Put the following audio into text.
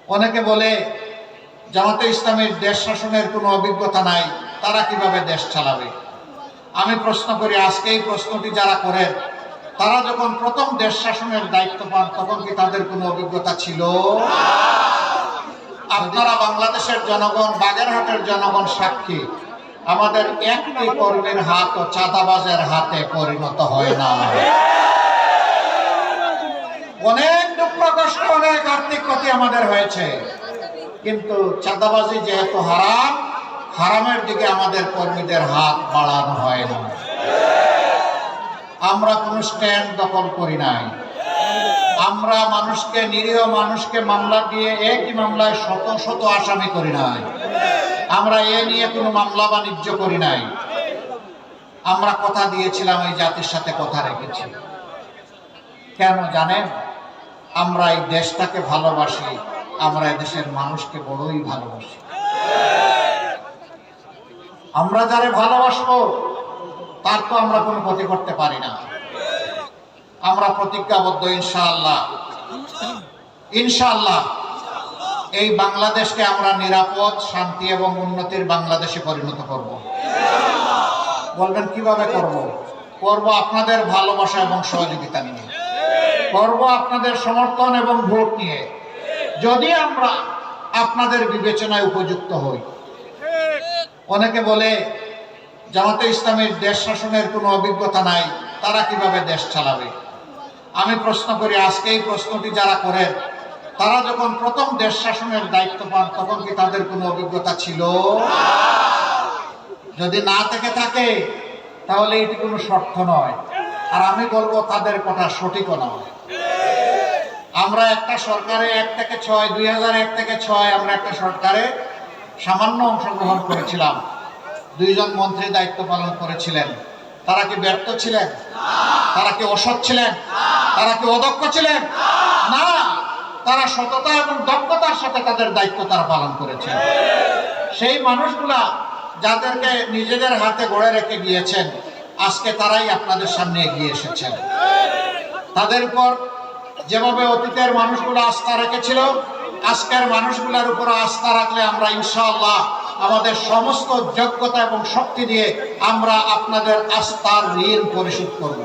অনেকে বলে জামাতে ইসলামের দেশ শাসনের কোনো অভিজ্ঞতা নাই, তারা কিভাবে দেশ চালাবে। আমি প্রশ্ন করি, আজকে এই প্রশ্নটি যারা করেন, তারা যখন প্রথম দেশ শাসনের দায়িত্ব পান তখন কি তাদের কোনো অভিজ্ঞতা ছিল? আপনারা বাংলাদেশের জনগণ, বাগেরহাটের জনগণ সাক্ষী, আমাদের একটি কর্মীর হাত ও চাঁদাবাজের হাতে পরিণত হয় না। অনেক দুঃখ কষ্ট, অনেক আর্থিক ক্ষতি আমাদের হয়েছে, কিন্তু চাঁদাবাজি যেহেতু হারাম, হারামের দিকে আমাদের কর্মীদের হাত বাড়ানো হয় না। আমরা কোনো স্ট্যান্ড দখল করি নাই। আমরা মানুষকে, নিরীহ মানুষকে মামলা দিয়ে একই মামলায় শত শত আসামি করি নাই। আমরা এ নিয়ে কোনো মামলা বাণিজ্য করি নাই। আমরা কথা দিয়েছিলাম, এই জাতির সাথে কথা রেখেছি। কেন জানেন? আমরা এই দেশটাকে ভালোবাসি, আমরা এই দেশের মানুষকে বড়ই ভালোবাসি। আমরা যারে ভালোবাসবো তার তো আমরা কোনো ক্ষতি করতে পারি না। আমরা প্রতিজ্ঞাবদ্ধ, ইনশাআল্লাহ ইনশাআল্লাহ এই বাংলাদেশকে আমরা নিরাপদ, শান্তি এবং উন্নতির বাংলাদেশে পরিণত করব। বলবেন কিভাবে করব? করব আপনাদের ভালোবাসা এবং সহযোগিতা নিয়ে, করব আপনাদের সমর্থন এবং ভোট নিয়ে, যদি আমরা আপনাদের বিবেচনায় উপযুক্ত হই। অনেকে বলে জামাতে ইসলামের দেশ শাসনের কোনো অভিজ্ঞতা নাই, তারা কিভাবে দেশ চালাবে। আমি প্রশ্ন করি, আজকে এই প্রশ্নটি যারা করেন, তারা যখন প্রথম দেশ শাসনের দায়িত্ব পান তখন কি তাদের কোনো অভিজ্ঞতা ছিল? যদি না থেকে থাকে তাহলে এটি কোনো শর্ত নয়, আর আমি বলবো তাদের কথা সঠিকও নয়। আমরা একটা সরকারে 1 থেকে 6, 2001 থেকে 6 আমরা একটা সরকারে সামান্য অংশগ্রহণ করেছিলাম। 2 জন মন্ত্রী দায়িত্ব পালন করেছিলেন। তারা কি ব্যর্থ ছিলেন? তারা কি অসৎ ছিলেন? তারা কি অদক্ষ ছিলেন? না, তারা সততা এবং দক্ষতার সাথে তাদের দায়িত্ব তারা পালন করেছেন। সেই মানুষগুলা যাদেরকে নিজেদের হাতে গড়ে রেখে গিয়েছেন, আজকে তারাই আপনাদের সামনে এগিয়ে এসেছেন। তাদের উপর যেভাবে অতীতের মানুষগুলো আস্থা রেখেছিল, আজকের মানুষগুলোর উপর আস্থা রাখলে আমরা ইনশাআল্লাহ আমাদের সমস্ত যোগ্যতা এবং শক্তি দিয়ে আমরা আপনাদের আস্থার ঋণ পরিশোধ করব।